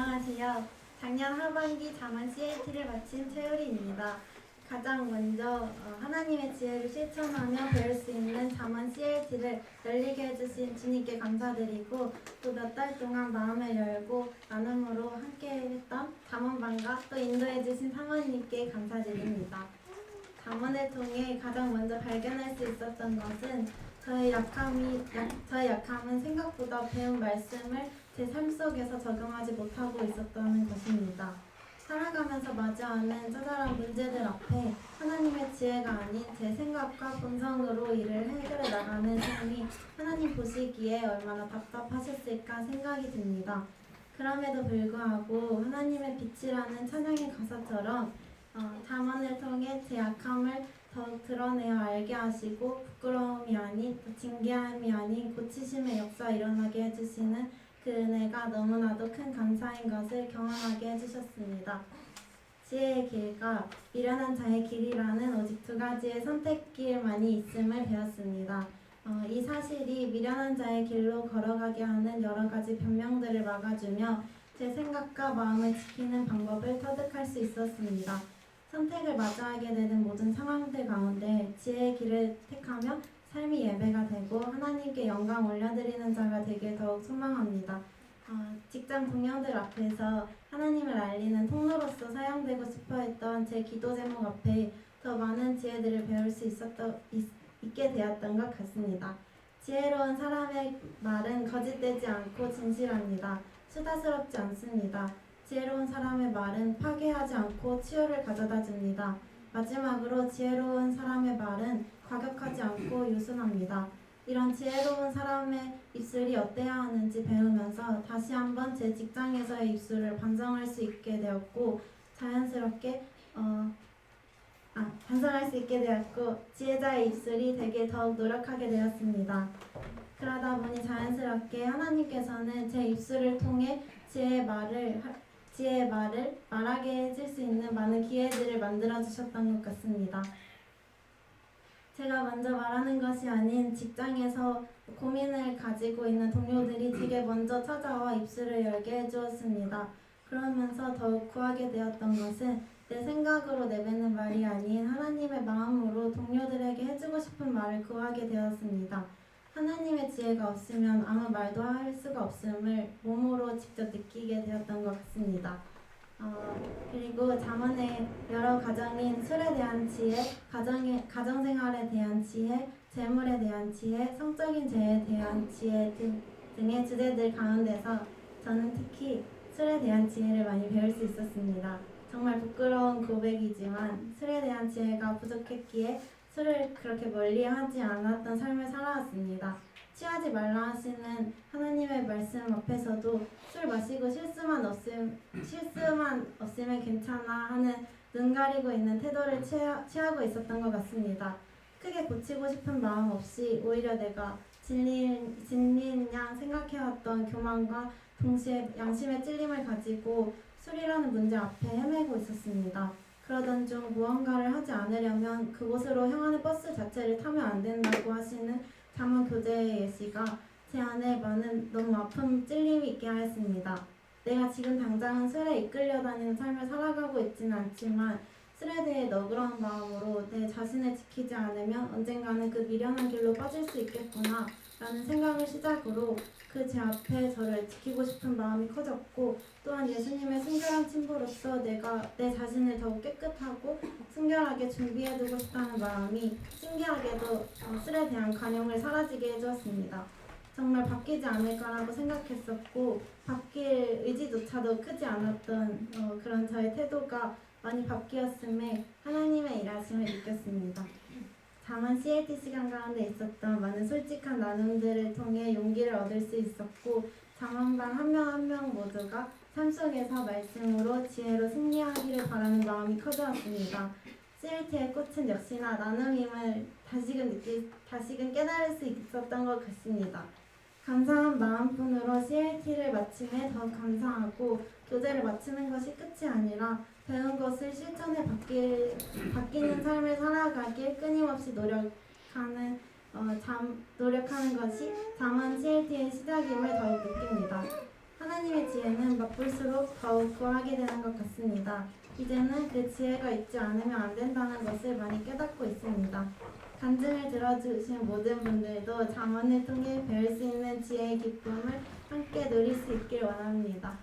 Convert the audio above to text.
안녕하세요. 작년 하반기 잠언 CLT를 마친 최유리입니다. 가장 먼저 하나님의 지혜를 실천하며 배울 수 있는 잠언 CLT를 열리게 해주신 주님께 감사드리고, 또 몇 달 동안 마음을 열고 나눔으로 함께했던 잠언반과 또 인도해주신 사모님께 감사드립니다. 잠언을 통해 가장 먼저 발견할 수 있었던 것은 저의 약함은 생각보다 배운 말씀을 제 삶 속에서 적용하지 못하고 있었다는 것입니다. 살아가면서 마주하는 짜잘한 문제들 앞에 하나님의 지혜가 아닌 제 생각과 본성으로 이를 해결해 나가는 삶이 하나님 보시기에 얼마나 답답하셨을까 생각이 듭니다. 그럼에도 불구하고 하나님의 빛이라는 찬양의 가사처럼 잠언을 통해 제 약함을 더욱 드러내어 알게 하시고, 부끄러움이 아닌 징계함이 아닌 고치심의 역사 일어나게 해주시는 그 은혜가 너무나도 큰 감사인 것을 경험하게 해주셨습니다. 지혜의 길과 미련한 자의 길이라는 오직 두 가지의 선택길만이 있음을 배웠습니다. 이 사실이 미련한 자의 길로 걸어가게 하는 여러 가지 변명들을 막아주며 제 생각과 마음을 지키는 방법을 터득할 수 있었습니다. 선택을 마주하게 되는 모든 상황들 가운데 지혜의 길을 택하며 삶이 예배가 되고 하나님께 영광 올려드리는 자가 되길 더욱 소망합니다. 직장 동료들 앞에서 하나님을 알리는 통로로서 사용되고 싶어 했던 제 기도 제목 앞에 더 많은 지혜들을 배울 수 있게 되었던 것 같습니다. 지혜로운 사람의 말은 거짓되지 않고 진실합니다. 수다스럽지 않습니다. 지혜로운 사람의 말은 파괴하지 않고 치유를 가져다 줍니다. 마지막으로 지혜로운 사람의 말은 과격하지 않고 유순합니다. 이런 지혜로운 사람의 입술이 어때야 하는지 배우면서 다시 한번 제 직장에서의 입술을 반성할 수 있게 되었고, 반성할 수 있게 되었고, 지혜자의 입술이 되게 더욱 노력하게 되었습니다. 그러다 보니 자연스럽게 하나님께서는 제 입술을 통해 지혜의 말을 말하게 해줄 수 있는 많은 기회들을 만들어주셨던 것 같습니다. 제가 먼저 말하는 것이 아닌 직장에서 고민을 가지고 있는 동료들이 제게 먼저 찾아와 입술을 열게 해주었습니다. 그러면서 더욱 구하게 되었던 것은 내 생각으로 내뱉는 말이 아닌 하나님의 마음으로 동료들에게 해주고 싶은 말을 구하게 되었습니다. 하나님의 지혜가 없으면 아무 말도 할 수가 없음을 몸으로 직접 느끼게 되었던 것 같습니다. 그리고 잠언의 여러 가정인 술에 대한 지혜, 가정생활에 대한 지혜, 재물에 대한 지혜, 성적인 죄에 대한 지혜 등의 주제들 가운데서 저는 특히 술에 대한 지혜를 많이 배울 수 있었습니다. 정말 부끄러운 고백이지만 술에 대한 지혜가 부족했기에 술을 그렇게 멀리하지 않았던 삶을 살아왔습니다. 취하지 말라 하시는 하나님의 말씀 앞에서도 술 마시고 실수만 없으면 괜찮아 하는 눈 가리고 있는 태도를 취하고 있었던 것 같습니다. 크게 고치고 싶은 마음 없이 오히려 내가 진리인 양 생각해왔던 교만과 동시에 양심의 찔림을 가지고 술이라는 문제 앞에 헤매고 있었습니다. 그러던 중 무언가를 하지 않으려면 그곳으로 향하는 버스 자체를 타면 안 된다고 하시는 잠언 교재의 예시가 제 안에 많은 너무 아픈 찔림이 있게 하였습니다. 내가 지금 당장은 술에 이끌려 다니는 삶을 살아가고 있지는 않지만 술에 대해 너그러운 마음으로 내 자신을 지키지 않으면 언젠가는 그 미련한 길로 빠질 수 있겠구나 라는 생각을 시작으로 그 제 앞에 저를 지키고 싶은 마음이 커졌고, 또한 예수님의 순결한 친부로서 내가 내 자신을 더욱 깨끗하고 순결하게 준비해두고 싶다는 마음이 신기하게도 술에 대한 관용을 사라지게 해주었습니다. 정말 바뀌지 않을 거라고 생각했었고 바뀔 의지조차도 크지 않았던 그런 저의 태도가 많이 바뀌었음에 하나님의 일하심을 느꼈습니다. 다만 CLT 시간 가운데 있었던 많은 솔직한 나눔들을 통해 용기를 얻을 수 있었고, 잠언반 한 명 한 명 모두가 삶 속에서 말씀으로 지혜로 승리하기를 바라는 마음이 커져왔습니다. CLT의 꽃은 역시나 나눔임을 다시금 깨달을 수 있었던 것 같습니다. 감사한 마음뿐으로 CLT를 마침에 더 감사하고, 교재를 마치는 것이 끝이 아니라 배운 것을 실천해 바뀌는 삶을 살아가길 끊임없이 노력하는 것이 잠언 CLT의 시작임을 더욱 느낍니다. 하나님의 지혜는 맛볼수록 더욱 구하게 되는 것 같습니다. 이제는 그 지혜가 있지 않으면 안 된다는 것을 많이 깨닫고 있습니다. 간증을 들어주신 모든 분들도 잠언을 통해 배울 수 있는 지혜의 기쁨을 함께 누릴 수 있길 원합니다.